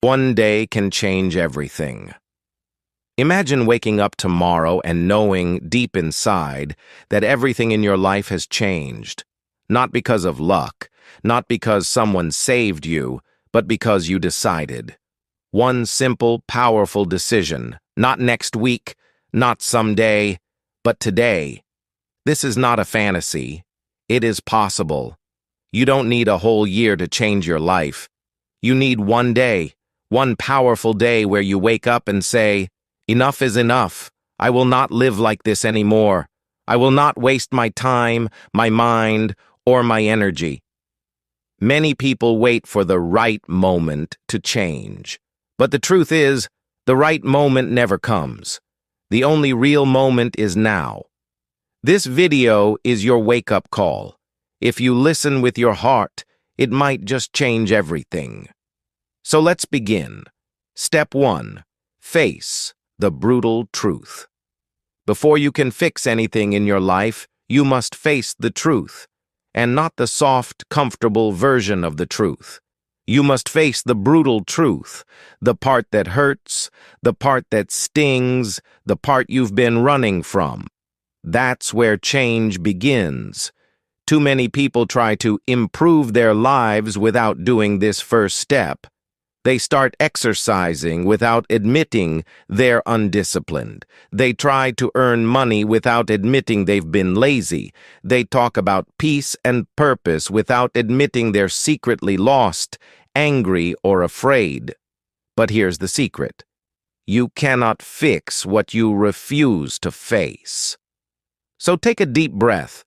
One day can change everything. Imagine waking up tomorrow and knowing deep inside that everything in your life has changed. Not because of luck, not because someone saved you, but because you decided. One simple, powerful decision, not next week, not someday, but today. This is not a fantasy. It is possible. You don't need a whole year to change your life. You need one day. One powerful day where you wake up and say, "Enough is enough. I will not live like this anymore. I will not waste my time, my mind, or my energy." Many people wait for the right moment to change. But the truth is, the right moment never comes. The only real moment is now. This video is your wake-up call. If you listen with your heart, it might just change everything. So let's begin. Step 1. Face the brutal truth. Before you can fix anything in your life, you must face the truth, and not the soft, comfortable version of the truth. You must face the brutal truth, the part that hurts, the part that stings, the part you've been running from. That's where change begins. Too many people try to improve their lives without doing this first step. They start exercising without admitting they're undisciplined. They try to earn money without admitting they've been lazy. They talk about peace and purpose without admitting they're secretly lost, angry, or afraid. But here's the secret. You cannot fix what you refuse to face. So take a deep breath,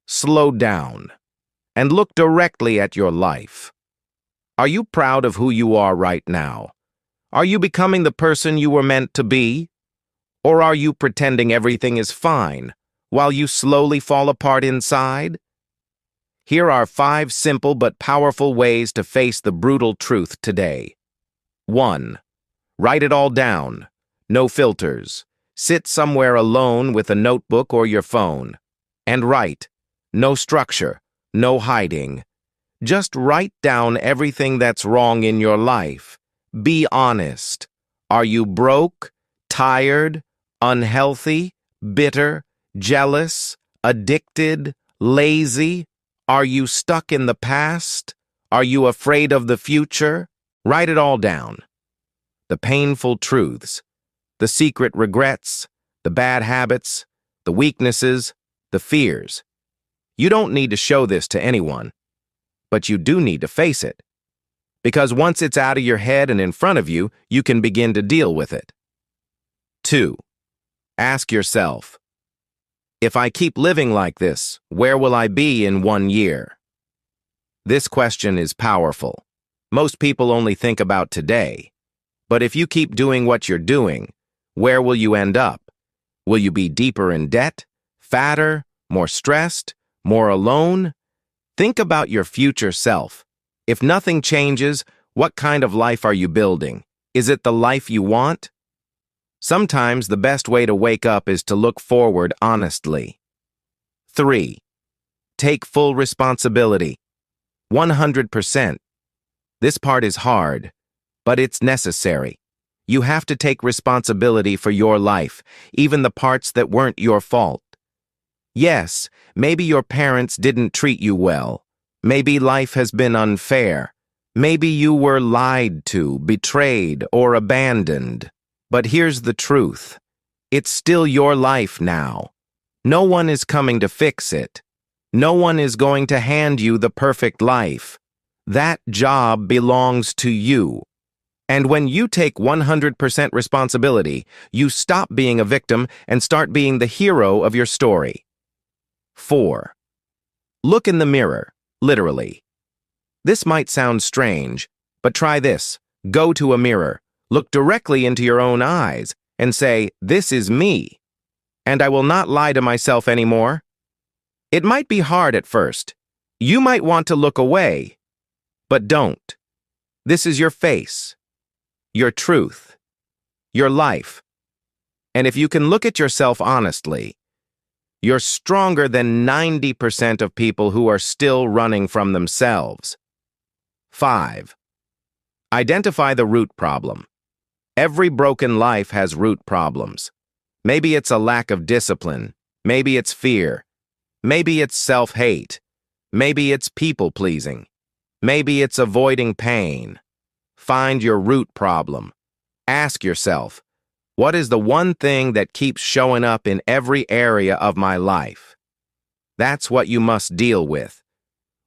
slow down, and look directly at your life. Are you proud of who you are right now? Are you becoming the person you were meant to be? Or are you pretending everything is fine while you slowly fall apart inside? Here are 5 simple but powerful ways to face the brutal truth today. 1. Write it all down. No filters. Sit somewhere alone with a notebook or your phone. And write. No structure. No hiding. Just write down everything that's wrong in your life. Be honest. Are you broke, tired, unhealthy, bitter, jealous, addicted, lazy? Are you stuck in the past? Are you afraid of the future? Write it all down. The painful truths, the secret regrets, the bad habits, the weaknesses, the fears. You don't need to show this to anyone. But you do need to face it. Because once it's out of your head and in front of you, you can begin to deal with it. 2. Ask yourself, if I keep living like this, where will I be in 1 year? This question is powerful. Most people only think about today. But if you keep doing what you're doing, where will you end up? Will you be deeper in debt, fatter, more stressed, more alone? Think about your future self. If nothing changes, what kind of life are you building? Is it the life you want? Sometimes the best way to wake up is to look forward honestly. 3. Take full responsibility. 100%. This part is hard, but it's necessary. You have to take responsibility for your life, even the parts that weren't your fault. Yes, maybe your parents didn't treat you well. Maybe life has been unfair. Maybe you were lied to, betrayed, or abandoned. But here's the truth. It's still your life now. No one is coming to fix it. No one is going to hand you the perfect life. That job belongs to you. And when you take 100% responsibility, you stop being a victim and start being the hero of your story. 4. Look in the mirror, literally. This might sound strange, but try this. Go to a mirror, look directly into your own eyes, and say, "This is me, and I will not lie to myself anymore." It might be hard at first. You might want to look away, but don't. This is your face, your truth, your life. And if you can look at yourself honestly, you're stronger than 90% of people who are still running from themselves. 5. Identify the root problem. Every broken life has root problems. Maybe it's a lack of discipline. Maybe it's fear. Maybe it's self-hate. Maybe it's people-pleasing. Maybe it's avoiding pain. Find your root problem. Ask yourself, what is the one thing that keeps showing up in every area of my life? That's what you must deal with.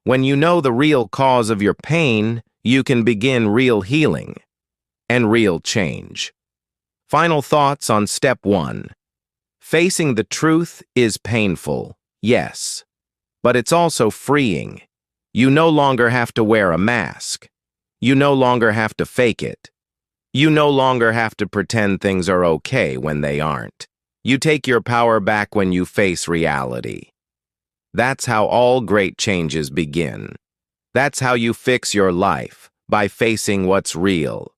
When you know the real cause of your pain, you can begin real healing and real change. Final thoughts on step 1. Facing the truth is painful, yes, but it's also freeing. You no longer have to wear a mask. You no longer have to fake it. You no longer have to pretend things are okay when they aren't. You take your power back when you face reality. That's how all great changes begin. That's how you fix your life, by facing what's real.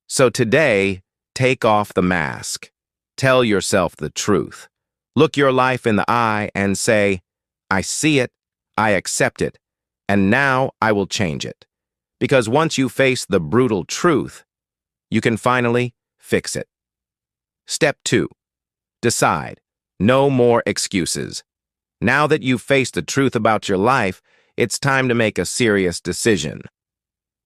So today, take off the mask. Tell yourself the truth. Look your life in the eye and say, I see it, I accept it, and now I will change it. Because once you face the brutal truth, you can finally fix it. Step 2. Decide. No more excuses. Now that you've faced the truth about your life, it's time to make a serious decision.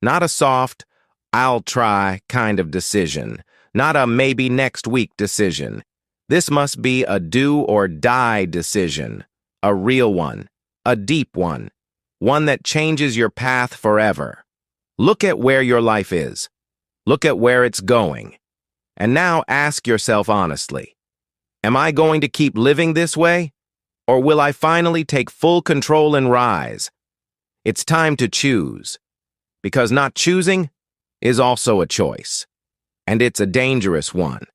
Not a soft, I'll try kind of decision. Not a maybe next week decision. This must be a do or die decision. A real one. A deep one. One that changes your path forever. Look at where your life is. Look at where it's going. And now ask yourself honestly, am I going to keep living this way? Or will I finally take full control and rise? It's time to choose. Because not choosing is also a choice. And it's a dangerous one.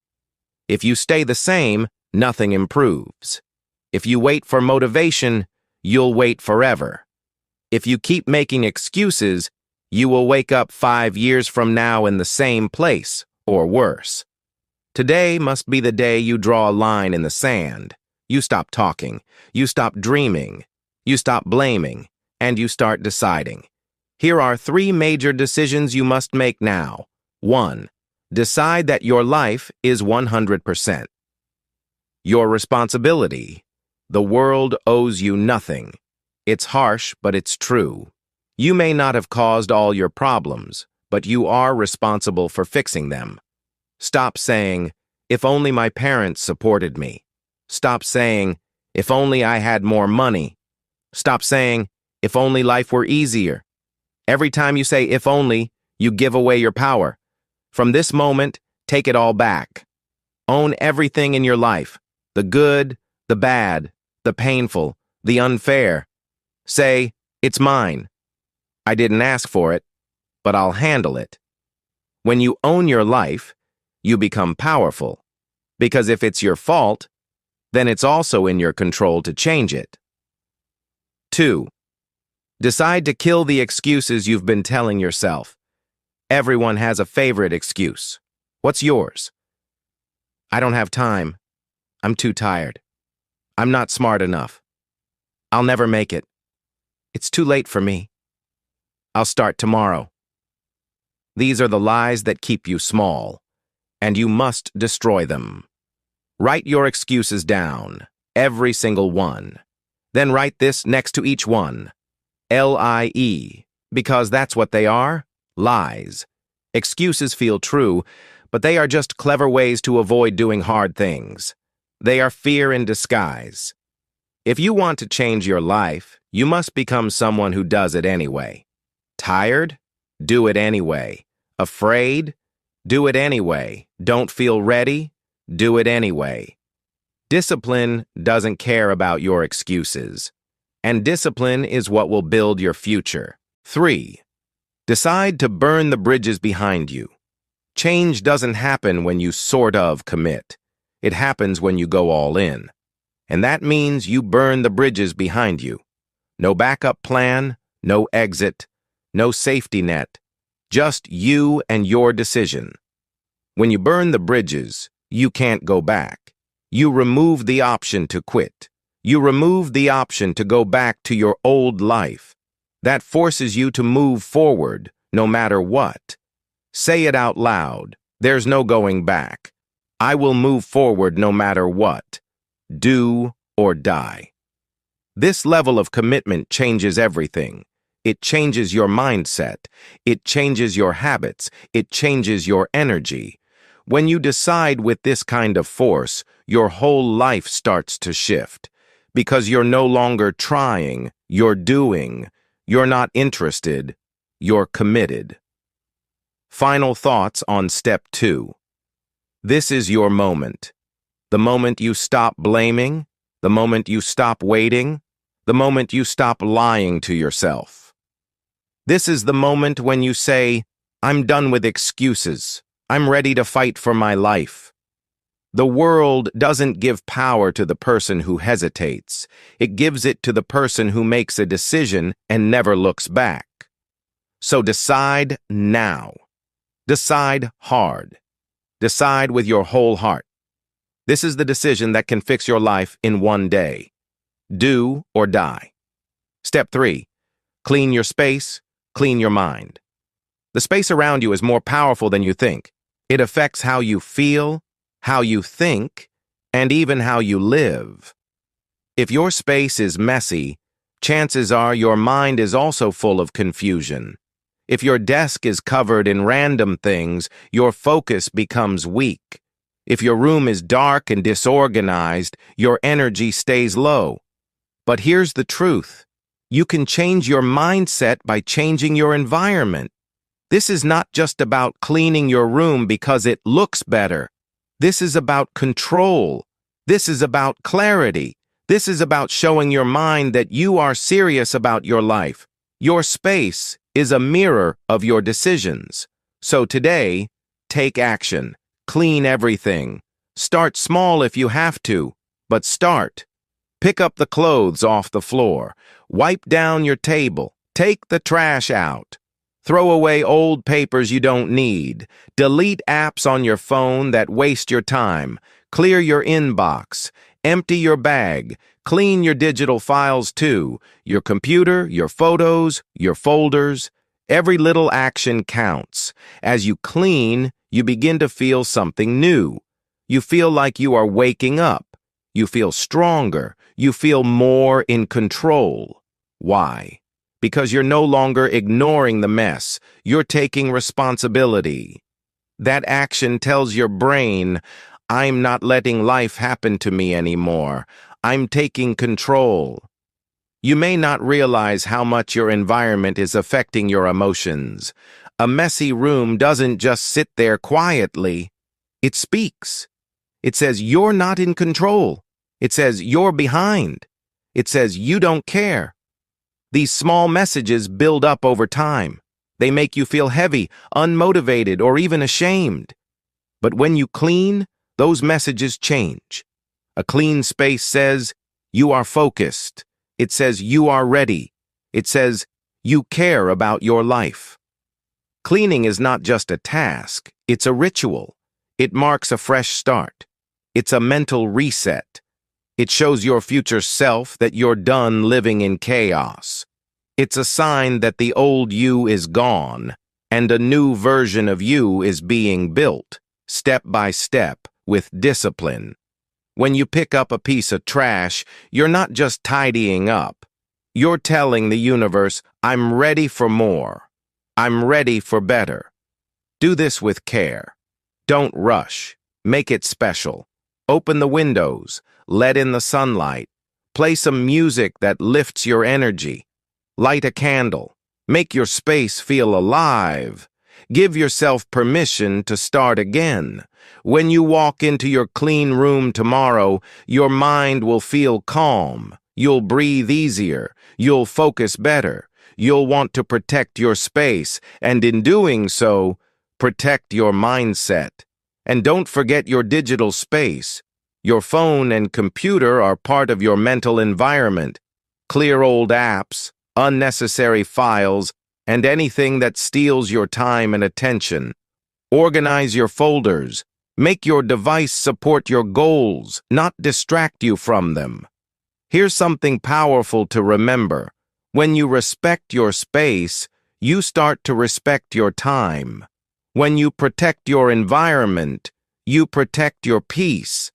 If you stay the same, nothing improves. If you wait for motivation, you'll wait forever. If you keep making excuses, you will wake up 5 years from now in the same place, or worse. Today must be the day you draw a line in the sand. You stop talking, you stop dreaming, you stop blaming, and you start deciding. Here are 3 major decisions you must make now. 1. Decide that your life is 100%. Your responsibility. The world owes you nothing. It's harsh, but it's true. You may not have caused all your problems, but you are responsible for fixing them. Stop saying, if only my parents supported me. Stop saying, if only I had more money. Stop saying, if only life were easier. Every time you say if only, you give away your power. From this moment, take it all back. Own everything in your life, the good, the bad, the painful, the unfair. Say, it's mine. I didn't ask for it, but I'll handle it. When you own your life, you become powerful. Because if it's your fault, then it's also in your control to change it. 2. Decide to kill the excuses you've been telling yourself. Everyone has a favorite excuse. What's yours? I don't have time. I'm too tired. I'm not smart enough. I'll never make it. It's too late for me. I'll start tomorrow. These are the lies that keep you small, and you must destroy them. Write your excuses down, every single one. Then write this next to each one. LIE, because that's what they are, lies. Excuses feel true, but they are just clever ways to avoid doing hard things. They are fear in disguise. If you want to change your life, you must become someone who does it anyway. Tired? Do it anyway. Afraid? Do it anyway. Don't feel ready? Do it anyway. Discipline doesn't care about your excuses. And discipline is what will build your future. 3. Decide to burn the bridges behind you. Change doesn't happen when you sort of commit. It happens when you go all in. And that means you burn the bridges behind you. No backup plan, no exit, no safety net. Just you and your decision. When you burn the bridges, you can't go back. You remove the option to quit. You remove the option to go back to your old life. That forces you to move forward, no matter what. Say it out loud. There's no going back. I will move forward no matter what. Do or die. This level of commitment changes everything. It changes your mindset. It changes your habits. It changes your energy. When you decide with this kind of force, your whole life starts to shift. Because you're no longer trying, you're doing. You're not interested, you're committed. Final thoughts on step 2. This is your moment. The moment you stop blaming, the moment you stop waiting, the moment you stop lying to yourself. This is the moment when you say, I'm done with excuses. I'm ready to fight for my life. The world doesn't give power to the person who hesitates. It gives it to the person who makes a decision and never looks back. So decide now. Decide hard. Decide with your whole heart. This is the decision that can fix your life in one day. Do or die. Step 3. Clean your space, clean your mind. The space around you is more powerful than you think. It affects how you feel, how you think, and even how you live. If your space is messy, chances are your mind is also full of confusion. If your desk is covered in random things, your focus becomes weak. If your room is dark and disorganized, your energy stays low. But here's the truth. You can change your mindset by changing your environment. This is not just about cleaning your room because it looks better. This is about control. This is about clarity. This is about showing your mind that you are serious about your life. Your space is a mirror of your decisions. So today, take action. Clean everything. Start small if you have to, but start. Pick up the clothes off the floor. Wipe down your table. Take the trash out. Throw away old papers you don't need. Delete apps on your phone that waste your time. Clear your inbox. Empty your bag. Clean your digital files too. Your computer, your photos, your folders. Every little action counts. As you clean, you begin to feel something new. You feel like you are waking up. You feel stronger. You feel more in control. Why? Because you're no longer ignoring the mess. You're taking responsibility. That action tells your brain, I'm not letting life happen to me anymore. I'm taking control. You may not realize how much your environment is affecting your emotions. A messy room doesn't just sit there quietly. It speaks. It says you're not in control. It says you're behind. It says you don't care. These small messages build up over time. They make you feel heavy, unmotivated, or even ashamed. But when you clean, those messages change. A clean space says you are focused. It says you are ready. It says you care about your life. Cleaning is not just a task, it's a ritual. It marks a fresh start. It's a mental reset. It shows your future self that you're done living in chaos. It's a sign that the old you is gone, and a new version of you is being built, step by step, with discipline. When you pick up a piece of trash, you're not just tidying up. You're telling the universe, I'm ready for more. I'm ready for better. Do this with care. Don't rush. Make it special. Open the windows. Let in the sunlight. Play some music that lifts your energy. Light a candle. Make your space feel alive. Give yourself permission to start again. When you walk into your clean room tomorrow, your mind will feel calm. You'll breathe easier. You'll focus better. You'll want to protect your space, and in doing so, protect your mindset. And don't forget your digital space. Your phone and computer are part of your mental environment. Clear old apps, unnecessary files, and anything that steals your time and attention. Organize your folders. Make your device support your goals, not distract you from them. Here's something powerful to remember. When you respect your space, you start to respect your time. When you protect your environment, you protect your peace.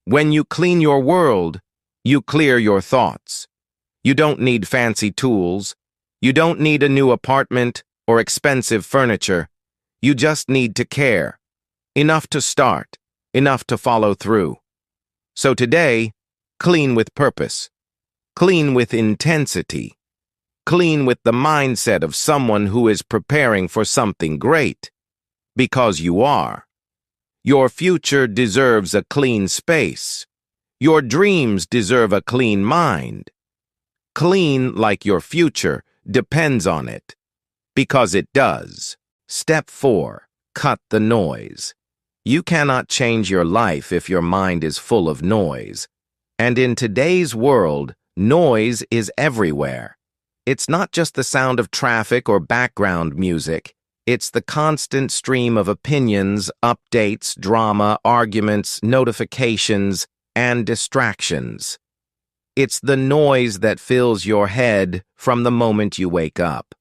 When you clean your world, you clear your thoughts. You don't need fancy tools. You don't need a new apartment or expensive furniture. You just need to care. Enough to start, enough to follow through. So today, clean with purpose. Clean with intensity. Clean with the mindset of someone who is preparing for something great. Because you are. Your future deserves a clean space. Your dreams deserve a clean mind. Clean like your future depends on it. Because it does. Step 4. Cut the noise. You cannot change your life if your mind is full of noise. And in today's world, noise is everywhere. It's not just the sound of traffic or background music. It's the constant stream of opinions, updates, drama, arguments, notifications, and distractions. It's the noise that fills your head from the moment you wake up.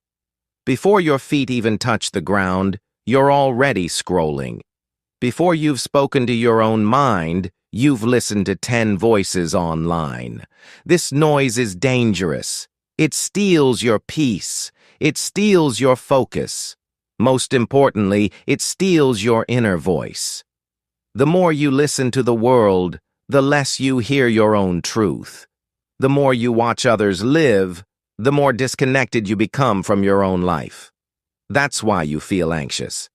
Before your feet even touch the ground, you're already scrolling. Before you've spoken to your own mind, you've listened to 10 voices online. This noise is dangerous. It steals your peace. It steals your focus. Most importantly, it steals your inner voice. The more you listen to the world, the less you hear your own truth. The more you watch others live, the more disconnected you become from your own life. That's why you feel anxious.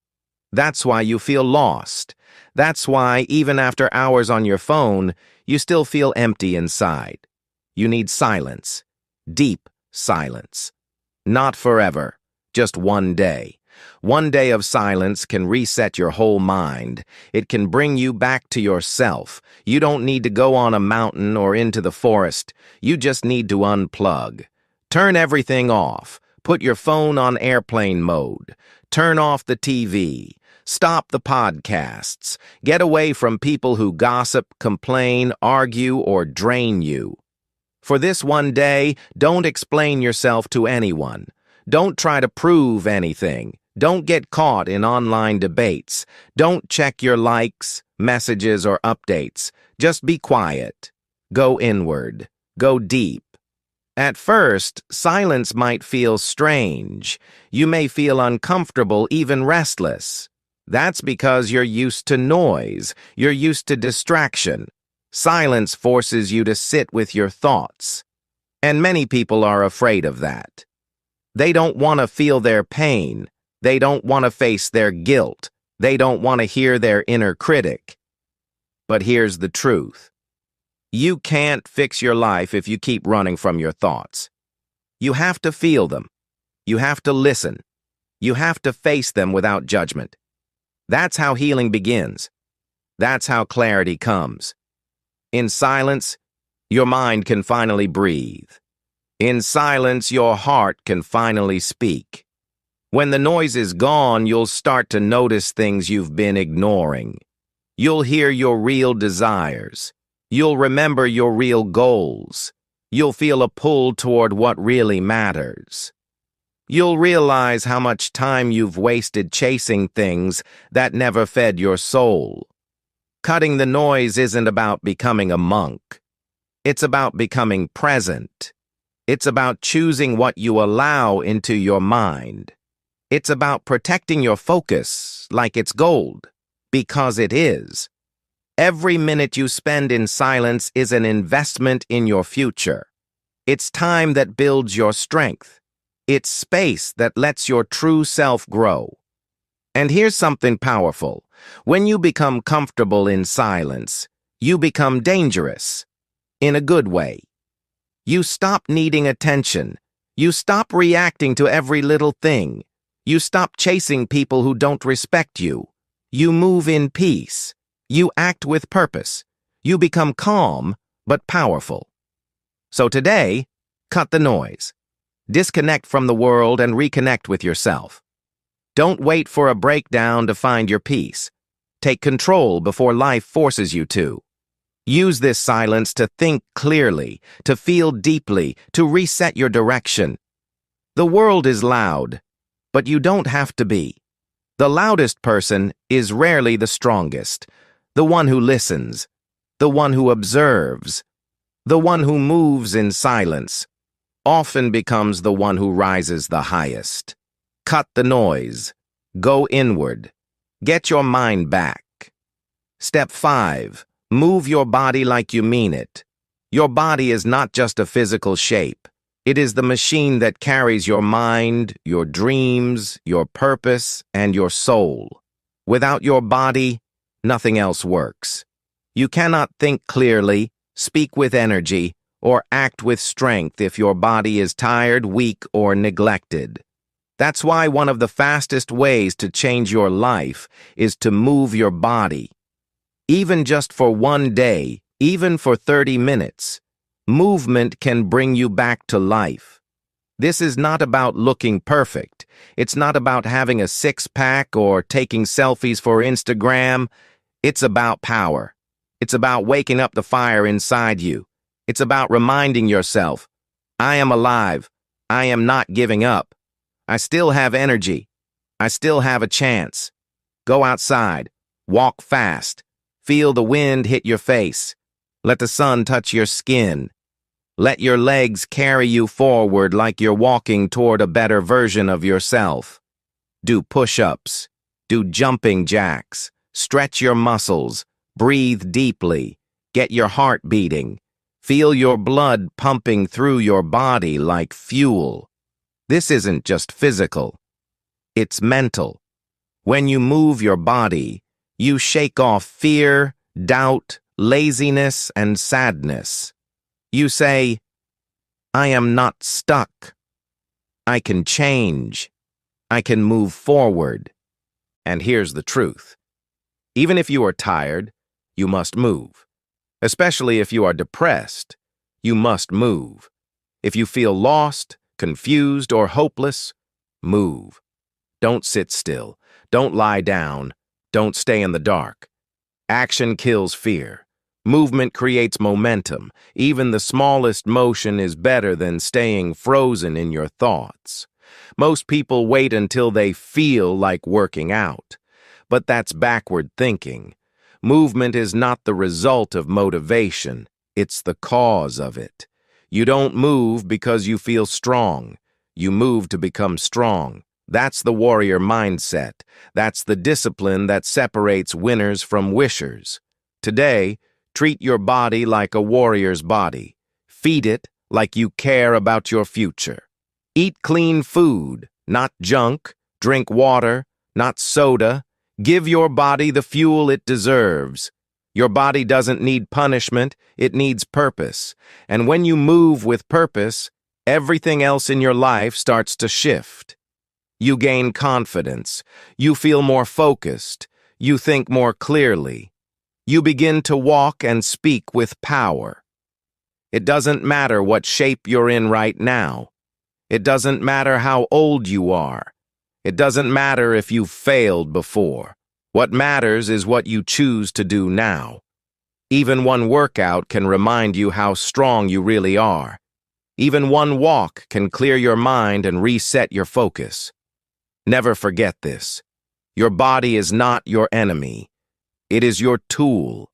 That's why you feel lost. That's why, even after hours on your phone, you still feel empty inside. You need silence. Deep silence. Not forever. Just one day. One day of silence can reset your whole mind. It can bring you back to yourself. You don't need to go on a mountain or into the forest. You just need to unplug. Turn everything off. Put your phone on airplane mode. Turn off the TV. Stop the podcasts. Get away from people who gossip, complain, argue, or drain you. For this one day, don't explain yourself to anyone. Don't try to prove anything. Don't get caught in online debates. Don't check your likes, messages, or updates. Just be quiet. Go inward. Go deep. At first, silence might feel strange. You may feel uncomfortable, even restless. That's because you're used to noise. You're used to distraction. Silence forces you to sit with your thoughts. And many people are afraid of that. They don't want to feel their pain. They don't want to face their guilt. They don't want to hear their inner critic. But here's the truth. You can't fix your life if you keep running from your thoughts. You have to feel them. You have to listen. You have to face them without judgment. That's how healing begins. That's how clarity comes. In silence, your mind can finally breathe. In silence, your heart can finally speak. When the noise is gone, you'll start to notice things you've been ignoring. You'll hear your real desires. You'll remember your real goals. You'll feel a pull toward what really matters. You'll realize how much time you've wasted chasing things that never fed your soul. Cutting the noise isn't about becoming a monk. It's about becoming present. It's about choosing what you allow into your mind. It's about protecting your focus like it's gold, because it is. Every minute you spend in silence is an investment in your future. It's time that builds your strength. It's space that lets your true self grow. And here's something powerful. When you become comfortable in silence, you become dangerous. In a good way. You stop needing attention. You stop reacting to every little thing. You stop chasing people who don't respect you. You move in peace. You act with purpose. You become calm, but powerful. So today, cut the noise. Disconnect from the world and reconnect with yourself. Don't wait for a breakdown to find your peace. Take control before life forces you to. Use this silence to think clearly, to feel deeply, to reset your direction. The world is loud, but you don't have to be. The loudest person is rarely the strongest, the one who listens, the one who observes, the one who moves in silence, often becomes the one who rises the highest. Cut the noise. Go inward. Get your mind back. Step 5. Move your body like you mean it. Your body is not just a physical shape. It is the machine that carries your mind, your dreams, your purpose, and your soul. Without your body, nothing else works. You cannot think clearly, speak with energy, or act with strength if your body is tired, weak, or neglected. That's why one of the fastest ways to change your life is to move your body. Even just for one day, even for 30 minutes, movement can bring you back to life. This is not about looking perfect. It's not about having a six-pack or taking selfies for Instagram. It's about power. It's about waking up the fire inside you. It's about reminding yourself, I am alive. I am not giving up. I still have energy. I still have a chance. Go outside. Walk fast. Feel the wind hit your face. Let the sun touch your skin. Let your legs carry you forward like you're walking toward a better version of yourself. Do push-ups. Do jumping jacks. Stretch your muscles. Breathe deeply. Get your heart beating. Feel your blood pumping through your body like fuel. This isn't just physical. It's mental. When you move your body, you shake off fear, doubt, laziness, and sadness. You say, I am not stuck. I can change. I can move forward. And here's the truth. Even if you are tired, you must move. Especially if you are depressed, you must move. If you feel lost, confused, or hopeless, move. Don't sit still. Don't lie down. Don't stay in the dark. Action kills fear. Movement creates momentum. Even the smallest motion is better than staying frozen in your thoughts. Most people wait until they feel like working out. But that's backward thinking. Movement is not the result of motivation. It's the cause of it. You don't move because you feel strong. You move to become strong. That's the warrior mindset. That's the discipline that separates winners from wishers. Today, treat your body like a warrior's body. Feed it like you care about your future. Eat clean food, not junk. Drink water, not soda. Give your body the fuel it deserves. Your body doesn't need punishment, it needs purpose. And when you move with purpose, everything else in your life starts to shift. You gain confidence. You feel more focused. You think more clearly. You begin to walk and speak with power. It doesn't matter what shape you're in right now. It doesn't matter how old you are. It doesn't matter if you've failed before. What matters is what you choose to do now. Even one workout can remind you how strong you really are. Even one walk can clear your mind and reset your focus. Never forget this. Your body is not your enemy. It is your tool.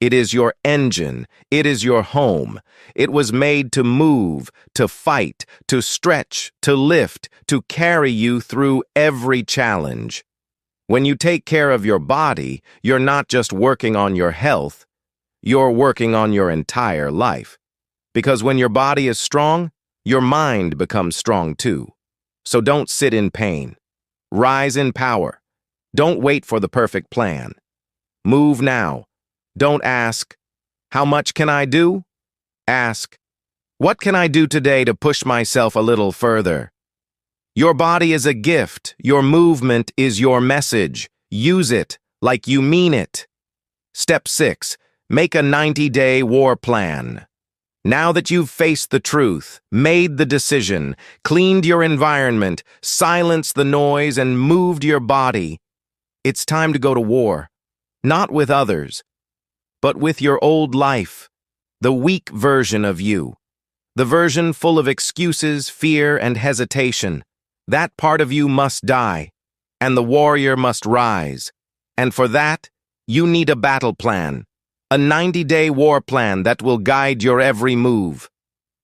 It is your engine. It is your home. It was made to move, to fight, to stretch, to lift, to carry you through every challenge. When you take care of your body, you're not just working on your health, you're working on your entire life. Because when your body is strong, your mind becomes strong too. So don't sit in pain. Rise in power. Don't wait for the perfect plan. Move now. Don't ask, how much can I do? Ask, what can I do today to push myself a little further? Your body is a gift. Your movement is your message. Use it like you mean it. Step 6. Make a 90-day war plan. Now that you've faced the truth, made the decision, cleaned your environment, silenced the noise, and moved your body, it's time to go to war. Not with others, but with your old life, the weak version of you, the version full of excuses, fear, and hesitation. That part of you must die. and the warrior must rise. And for that, you need a battle plan, a 90-day war plan that will guide your every move.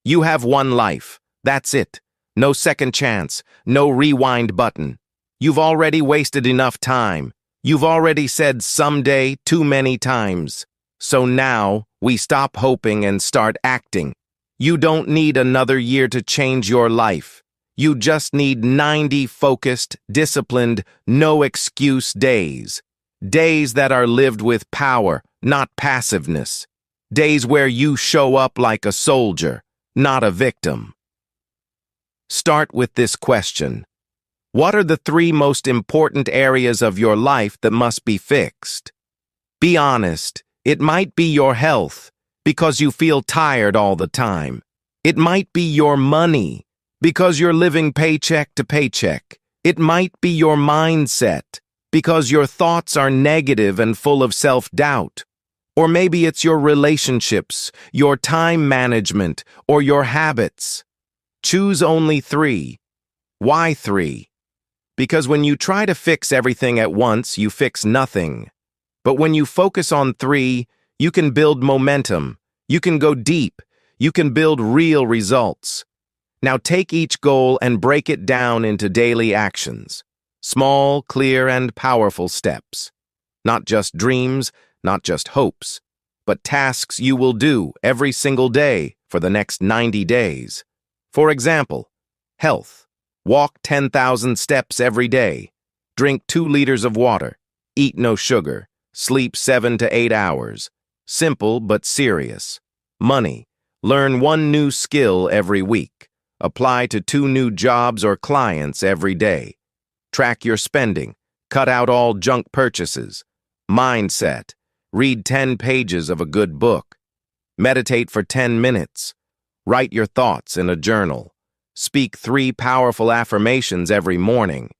You have one life. That's it. No second chance, no rewind button. You've already wasted enough time. You've already said someday too many times. So now, we stop hoping and start acting. You don't need another year to change your life. You just need 90 focused, disciplined, no-excuse days. Days that are lived with power, not passiveness. Days where you show up like a soldier, not a victim. Start with this question. What are the 3 most important areas of your life that must be fixed? Be honest. It might be your health, because you feel tired all the time. It might be your money, because you're living paycheck to paycheck. It might be your mindset, because your thoughts are negative and full of self-doubt. Or maybe it's your relationships, your time management, or your habits. Choose only 3. Why 3? Because when you try to fix everything at once, you fix nothing. But when you focus on 3, you can build momentum. You can go deep. You can build real results. Now take each goal and break it down into daily actions. Small, clear, and powerful steps. Not just dreams, not just hopes, but tasks you will do every single day for the next 90 days. For example, health. Walk 10,000 steps every day. Drink 2 liters of water. Eat no sugar. Sleep 7 to 8 hours. Simple but serious. Money. Learn 1 new skill every week. Apply to 2 new jobs or clients every day. Track your spending. Cut out all junk purchases. Mindset. Read 10 pages of a good book. Meditate for 10 minutes. Write your thoughts in a journal. Speak 3 powerful affirmations every morning.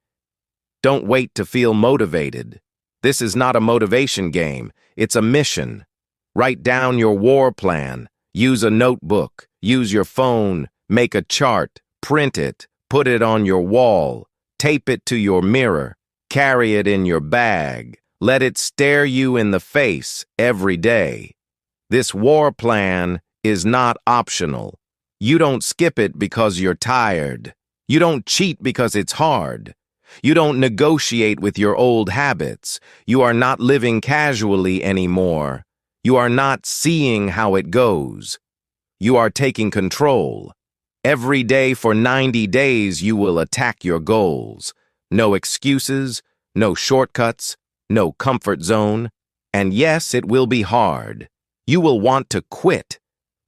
Don't wait to feel motivated. This is not a motivation game. It's a mission. Write down your war plan. Use a notebook. Use your phone. Make a chart. Print it. Put it on your wall. Tape it to your mirror. Carry it in your bag. Let it stare you in the face every day. This war plan is not optional. You don't skip it because you're tired. You don't cheat because it's hard. You don't negotiate with your old habits. You are not living casually anymore. You are not seeing how it goes. You are taking control. Every day for 90 days you will attack your goals. No excuses, no shortcuts, no comfort zone. And yes, it will be hard. You will want to quit.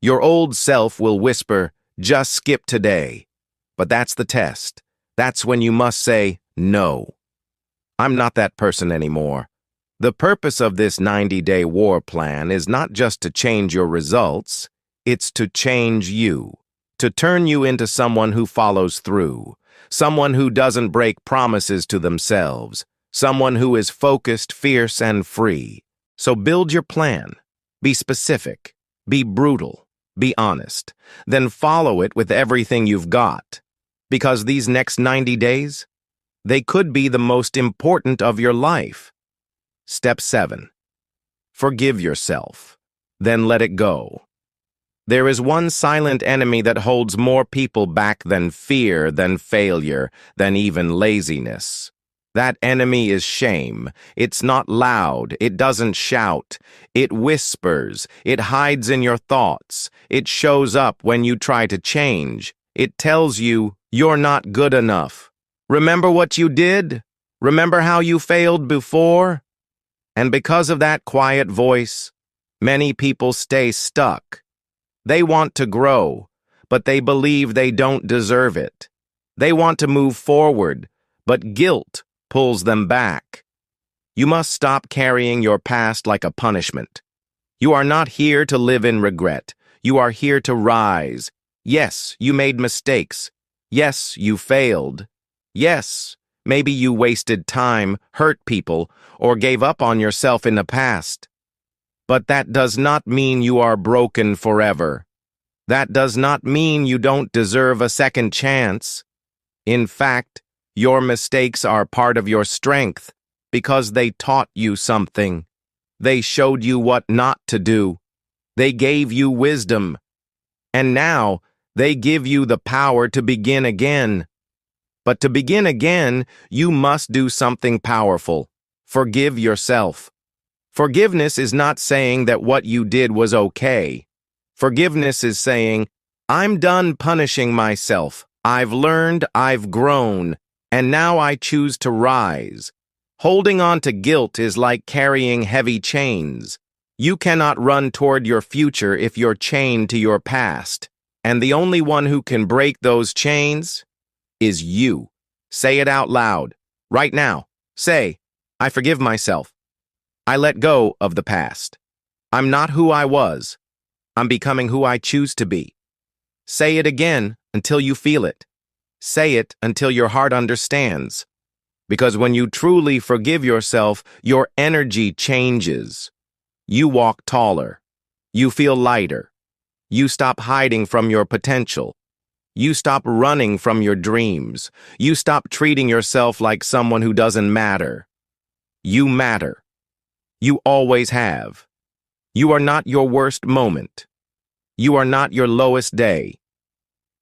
Your old self will whisper, "Just skip today." But that's the test. That's when you must say, "No. I'm not that person anymore." The purpose of this 90-day war plan is not just to change your results, it's to change you, to turn you into someone who follows through, someone who doesn't break promises to themselves, someone who is focused, fierce, and free. So build your plan. Be specific. Be brutal. Be honest. Then follow it with everything you've got. Because these next 90 days, they could be the most important of your life. Step 7. Forgive yourself. Then let it go. There is one silent enemy that holds more people back than fear, than failure, than even laziness. That enemy is shame. It's not loud. It doesn't shout. It whispers. It hides in your thoughts. It shows up when you try to change. It tells you, "You're not good enough. Remember what you did? Remember how you failed before?" And because of that quiet voice, many people stay stuck. They want to grow, but they believe they don't deserve it. They want to move forward, but guilt pulls them back. You must stop carrying your past like a punishment. You are not here to live in regret. You are here to rise. Yes, you made mistakes. Yes, you failed. Yes, maybe you wasted time, hurt people, or gave up on yourself in the past. But that does not mean you are broken forever. That does not mean you don't deserve a second chance. In fact, Your mistakes are part of your strength because they taught you something. They showed you what not to do. They gave you wisdom. And now they give you the power to begin again. But to begin again, you must do something powerful. Forgive yourself. Forgiveness is not saying that what you did was okay. Forgiveness is saying, I'm done punishing myself. I've learned, I've grown, and now I choose to rise. Holding on to guilt is like carrying heavy chains. You cannot run toward your future if you're chained to your past. And the only one who can break those chains is you. Say it out loud. Right now. Say, I forgive myself. I let go of the past. I'm not who I was. I'm becoming who I choose to be. Say it again until you feel it. Say it until your heart understands. Because when you truly forgive yourself, your energy changes. You walk taller. You feel lighter. You stop hiding from your potential. You stop running from your dreams. You stop treating yourself like someone who doesn't matter. You matter. You always have. You are not your worst moment. You are not your lowest day.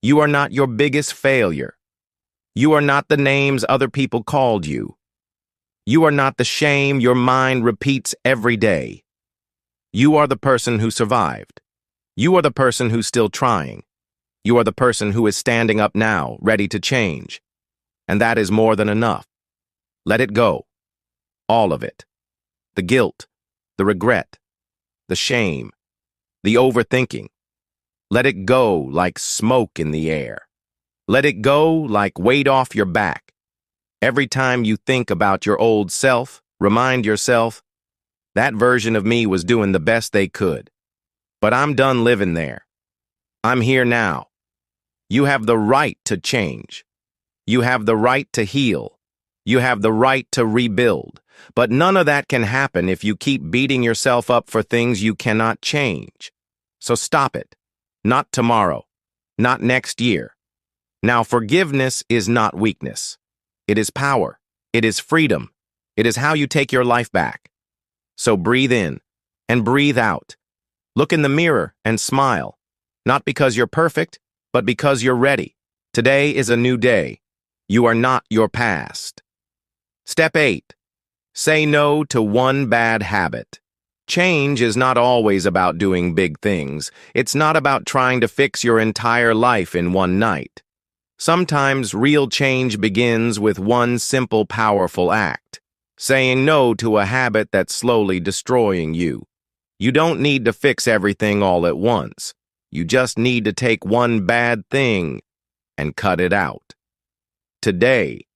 You are not your biggest failure. You are not the names other people called you. You are not the shame your mind repeats every day. You are the person who survived. You are the person who's still trying. You are the person who is standing up now, ready to change. And that is more than enough. Let it go. All of it. The guilt, the regret, the shame, the overthinking. Let it go like smoke in the air. Let it go like weight off your back. Every time you think about your old self, remind yourself, that version of me was doing the best they could. But I'm done living there. I'm here now. You have the right to change. You have the right to heal. You have the right to rebuild. But none of that can happen if you keep beating yourself up for things you cannot change. So stop it. Not tomorrow. Not next year. Now, forgiveness is not weakness. It is power. It is freedom. It is how you take your life back. So breathe in and breathe out. Look in the mirror and smile. Not because you're perfect, but because you're ready. Today is a new day. You are not your past. Step 8. Say no to one bad habit. Change is not always about doing big things. It's not about trying to fix your entire life in one night. Sometimes real change begins with one simple, powerful act. Saying no to a habit that's slowly destroying you. You don't need to fix everything all at once. You just need to take one bad thing and cut it out. Today,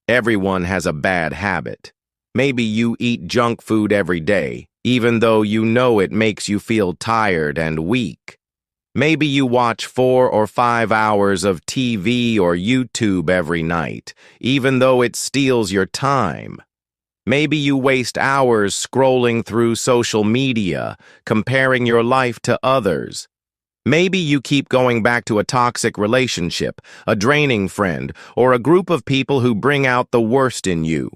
everyone has a bad habit. Maybe you eat junk food every day, even though you know it makes you feel tired and weak. Maybe you watch 4 or 5 hours of TV or YouTube every night, even though it steals your time. Maybe you waste hours scrolling through social media, comparing your life to others. Maybe you keep going back to a toxic relationship, a draining friend, or a group of people who bring out the worst in you.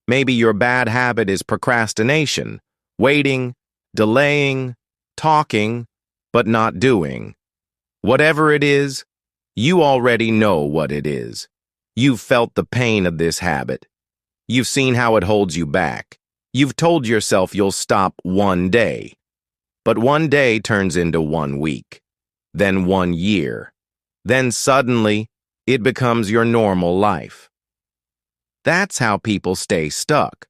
Maybe your bad habit is procrastination, waiting, delaying, talking, but not doing. Whatever it is, you already know what it is. You've felt the pain of this habit. You've seen how it holds you back. You've told yourself you'll stop one day. But one day turns into 1 week, then 1 year. Then suddenly, it becomes your normal life. That's how people stay stuck.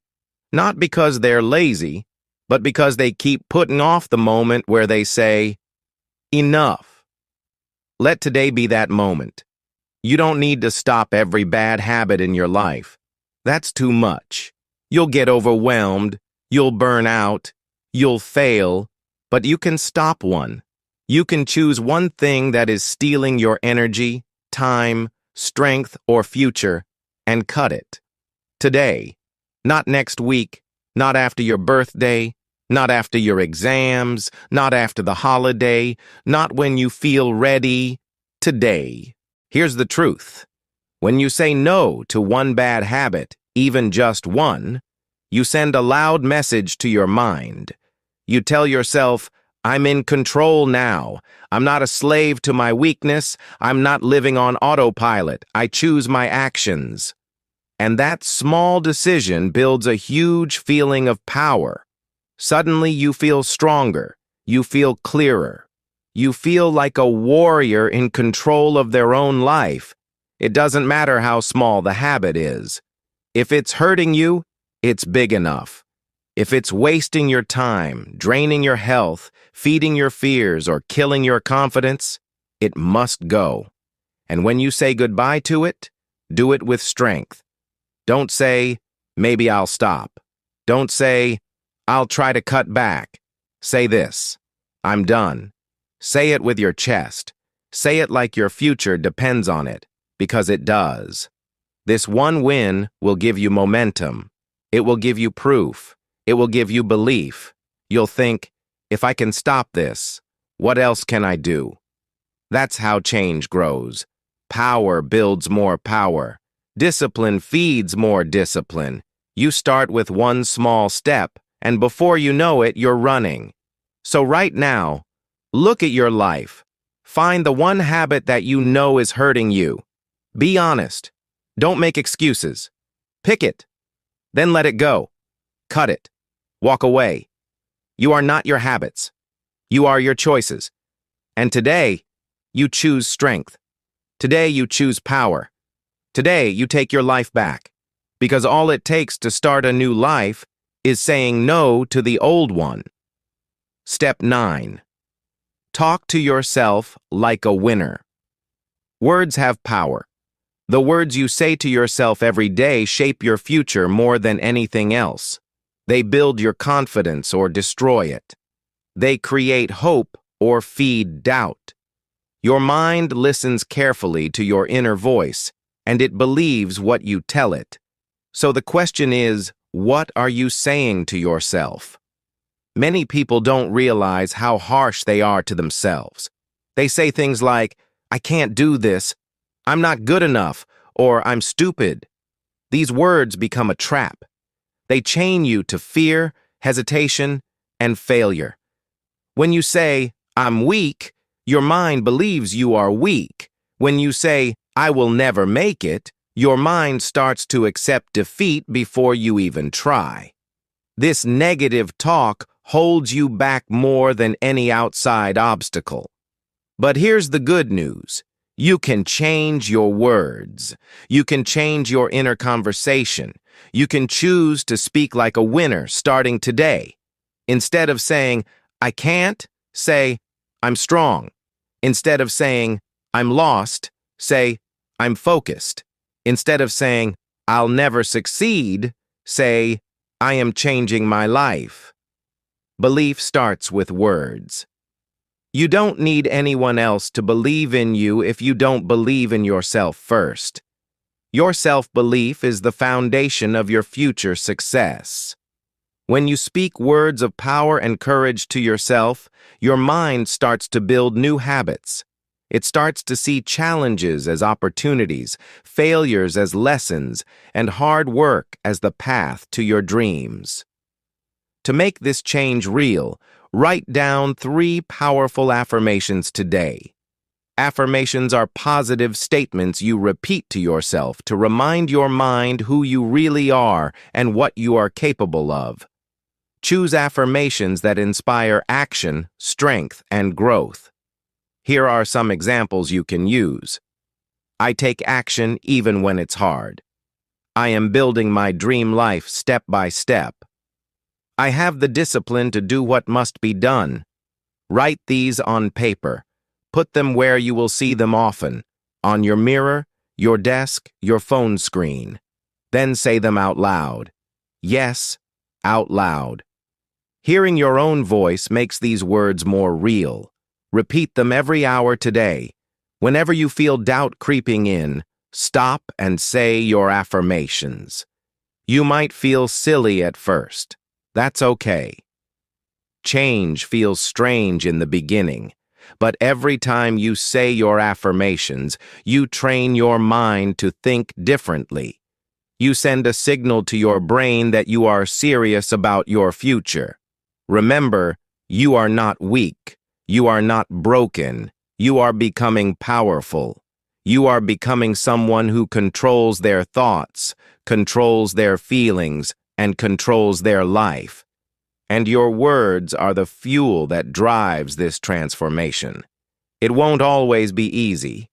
Not because they're lazy, but because they keep putting off the moment where they say, enough. Let today be that moment. You don't need to stop every bad habit in your life. That's too much. You'll get overwhelmed, you'll burn out, you'll fail, but you can stop one. You can choose one thing that is stealing your energy, time, strength, or future, and cut it. Today, not next week, not after your birthday, not after your exams, not after the holiday, not when you feel ready. Today. Here's the truth. When you say no to one bad habit, even just one, you send a loud message to your mind. You tell yourself, I'm in control now. I'm not a slave to my weakness. I'm not living on autopilot. I choose my actions. And that small decision builds a huge feeling of power. Suddenly you feel stronger. You feel clearer. You feel like a warrior in control of their own life. It doesn't matter how small the habit is. If it's hurting you, it's big enough. If it's wasting your time, draining your health, feeding your fears, or killing your confidence, it must go. And when you say goodbye to it, do it with strength. Don't say, maybe I'll stop. Don't say, I'll try to cut back. Say this, I'm done. Say it with your chest. Say it like your future depends on it, because it does. This one win will give you momentum. It will give you proof. It will give you belief. You'll think, if I can stop this, what else can I do? That's how change grows. Power builds more power. Discipline feeds more discipline. You start with one small step, and before you know it, you're running. So right now, look at your life. Find the one habit that you know is hurting you. Be honest. Don't make excuses. Pick it. Then let it go. Cut it. Walk away. You are not your habits. You are your choices. And today, you choose strength. Today, you choose power. Today, you take your life back. Because all it takes to start a new life is saying no to the old one. Step 9. Talk to yourself like a winner. Words have power. The words you say to yourself every day shape your future more than anything else. They build your confidence or destroy it. They create hope or feed doubt. Your mind listens carefully to your inner voice, and it believes what you tell it. So the question is, what are you saying to yourself? Many people don't realize how harsh they are to themselves. They say things like, I can't do this, I'm not good enough, or I'm stupid. These words become a trap. They chain you to fear, hesitation, and failure. When you say, I'm weak, your mind believes you are weak. When you say, I will never make it, your mind starts to accept defeat before you even try. This negative talk holds you back more than any outside obstacle. But here's the good news. You can change your words. You can change your inner conversation. You can choose to speak like a winner starting today. Instead of saying, I can't, say, I'm strong. Instead of saying, I'm lost, say, I'm focused. Instead of saying, I'll never succeed, say, I am changing my life. Belief starts with words. You don't need anyone else to believe in you if you don't believe in yourself first. Your self-belief is the foundation of your future success. When you speak words of power and courage to yourself, your mind starts to build new habits. It starts to see challenges as opportunities, failures as lessons, and hard work as the path to your dreams. To make this change real, write down 3 powerful affirmations today. Affirmations are positive statements you repeat to yourself to remind your mind who you really are and what you are capable of. Choose affirmations that inspire action, strength, and growth. Here are some examples you can use. I take action even when it's hard. I am building my dream life step by step. I have the discipline to do what must be done. Write these on paper. Put them where you will see them often, on your mirror, your desk, your phone screen. Then say them out loud. Yes, out loud. Hearing your own voice makes these words more real. Repeat them every hour today. Whenever you feel doubt creeping in, stop and say your affirmations. You might feel silly at first. That's okay. Change feels strange in the beginning. But every time you say your affirmations, you train your mind to think differently. You send a signal to your brain that you are serious about your future. Remember, you are not weak. You are not broken. You are becoming powerful. You are becoming someone who controls their thoughts, controls their feelings, and controls their life. And your words are the fuel that drives this transformation. It won't always be easy.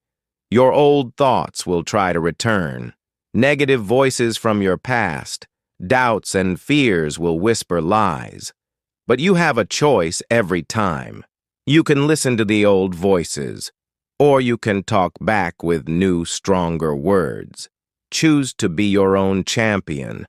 Your old thoughts will try to return. Negative voices from your past, doubts and fears will whisper lies. But you have a choice every time. You can listen to the old voices, or you can talk back with new, stronger words. Choose to be your own champion.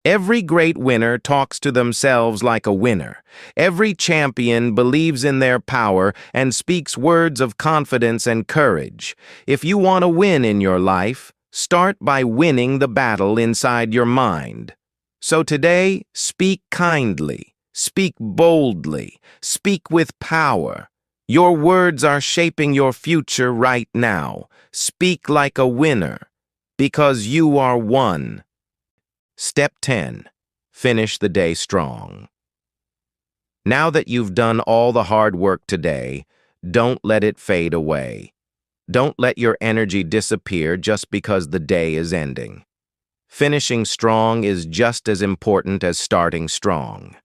Every great winner talks to themselves like a winner. Every champion believes in their power and speaks words of confidence and courage. If you want to win in your life, start by winning the battle inside your mind. So today, speak kindly, speak boldly, speak with power. Your words are shaping your future right now. Speak like a winner, because you are one. Step 10. Finish the day strong. Now that you've done all the hard work today, don't let it fade away. Don't let your energy disappear just because the day is ending. Finishing strong is just as important as starting strong.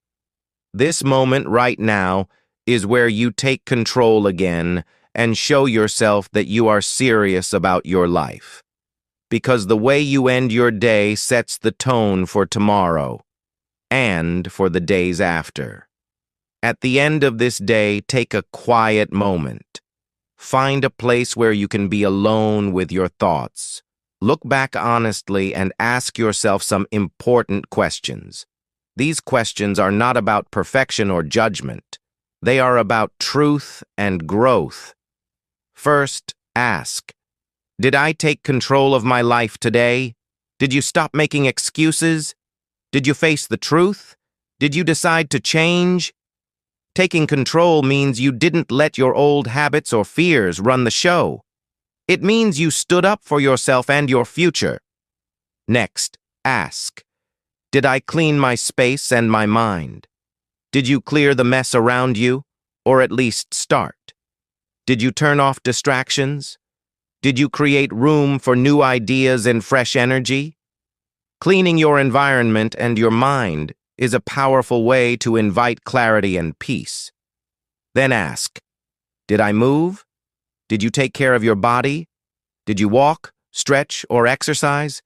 This moment right now is where you take control again and show yourself that you are serious about your life. Because the way you end your day sets the tone for tomorrow and for the days after. At the end of this day, take a quiet moment. Find a place where you can be alone with your thoughts. Look back honestly and ask yourself some important questions. These questions are not about perfection or judgment. They are about truth and growth. First, ask, did I take control of my life today? Did you stop making excuses? Did you face the truth? Did you decide to change? Taking control means you didn't let your old habits or fears run the show. It means you stood up for yourself and your future. Next, ask, did I clean my space and my mind? Did you clear the mess around you, or at least start? Did you turn off distractions? Did you create room for new ideas and fresh energy? Cleaning your environment and your mind is a powerful way to invite clarity and peace. Then ask, did I move? Did you take care of your body? Did you walk, stretch, or exercise?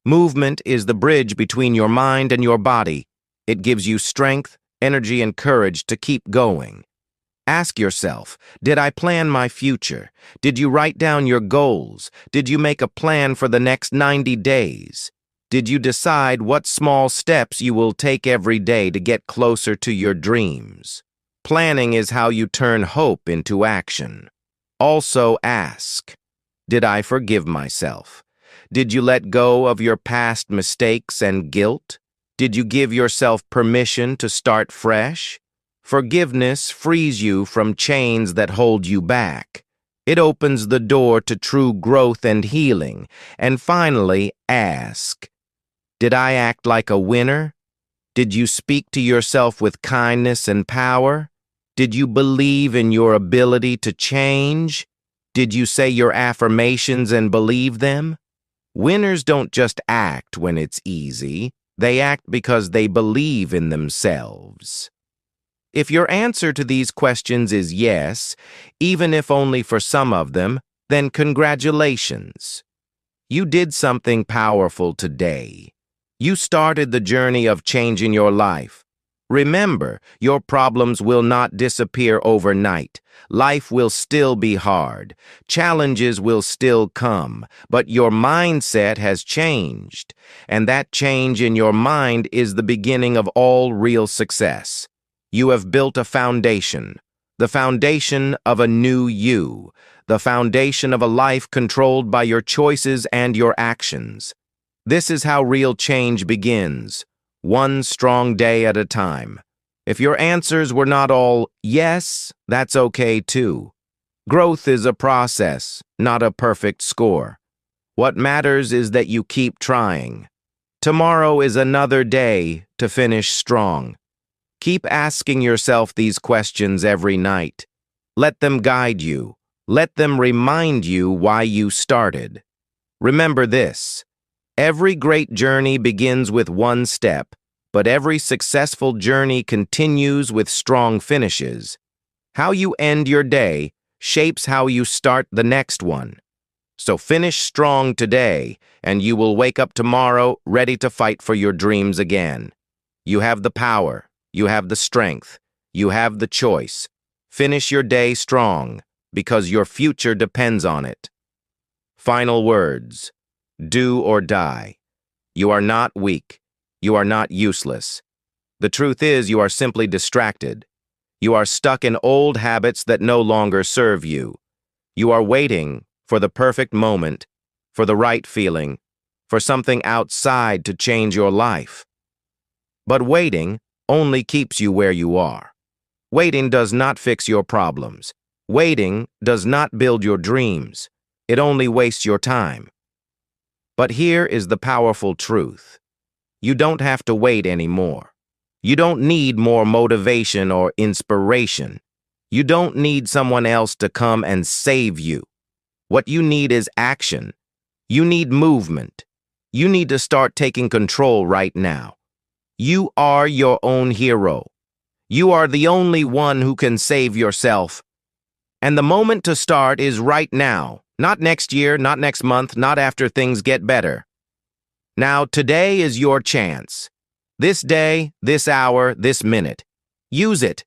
Movement is the bridge between your mind and your body. It gives you strength, energy, and courage to keep going. Ask yourself, did I plan my future? Did you write down your goals? Did you make a plan for the next 90 days? Did you decide what small steps you will take every day to get closer to your dreams? Planning is how you turn hope into action. Also ask, did I forgive myself? Did you let go of your past mistakes and guilt? Did you give yourself permission to start fresh? Forgiveness frees you from chains that hold you back. It opens the door to true growth and healing. And finally, ask, did I act like a winner? Did you speak to yourself with kindness and power? Did you believe in your ability to change? Did you say your affirmations and believe them? Winners don't just act when it's easy. They act because they believe in themselves. If your answer to these questions is yes, even if only for some of them, then congratulations. You did something powerful today. You started the journey of changing your life. Remember, your problems will not disappear overnight. Life will still be hard. Challenges will still come, but your mindset has changed. And that change in your mind is the beginning of all real success. You have built a foundation, the foundation of a new you, the foundation of a life controlled by your choices and your actions. This is how real change begins, one strong day at a time. If your answers were not all yes, that's okay too. Growth is a process, not a perfect score. What matters is that you keep trying. Tomorrow is another day to finish strong. Keep asking yourself these questions every night. Let them guide you. Let them remind you why you started. Remember this: every great journey begins with one step, but every successful journey continues with strong finishes. How you end your day shapes how you start the next one. So finish strong today, and you will wake up tomorrow ready to fight for your dreams again. You have the power. You have the strength. You have the choice. Finish your day strong, because your future depends on it. Final words: do or die. You are not weak. You are not useless. The truth is, you are simply distracted. You are stuck in old habits that no longer serve you. You are waiting for the perfect moment, for the right feeling, for something outside to change your life. But waiting only keeps you where you are. Waiting does not fix your problems. Waiting does not build your dreams. It only wastes your time. But here is the powerful truth: you don't have to wait anymore. You don't need more motivation or inspiration. You don't need someone else to come and save you. What you need is action. You need movement. You need to start taking control right now. You are your own hero. You are the only one who can save yourself. And the moment to start is right now. Not next year, not next month, not after things get better. Now, today is your chance. This day, this hour, this minute. Use it.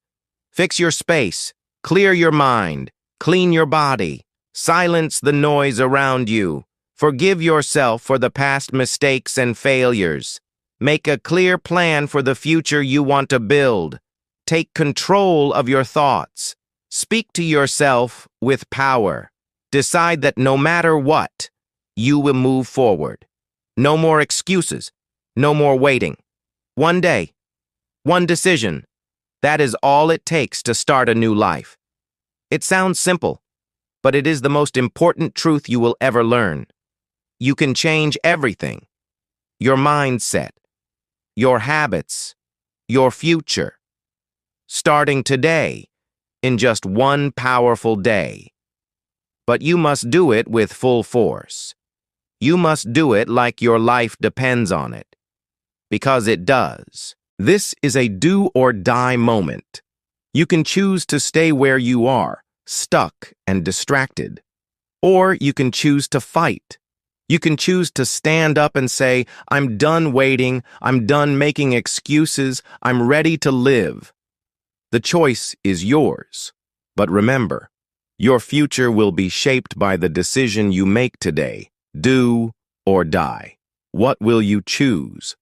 Fix your space. Clear your mind. Clean your body. Silence the noise around you. Forgive yourself for the past mistakes and failures. Make a clear plan for the future you want to build. Take control of your thoughts. Speak to yourself with power. Decide that no matter what, you will move forward. No more excuses. No more waiting. One day. One decision. That is all it takes to start a new life. It sounds simple, but it is the most important truth you will ever learn. You can change everything: your mindset, your habits, your future. Starting today, in just one powerful day. But you must do it with full force. You must do it like your life depends on it. Because it does. This is a do or die moment. You can choose to stay where you are, stuck and distracted. Or you can choose to fight. You can choose to stand up and say, "I'm done waiting, I'm done making excuses, I'm ready to live." The choice is yours. But remember, your future will be shaped by the decision you make today. Do or die. What will you choose?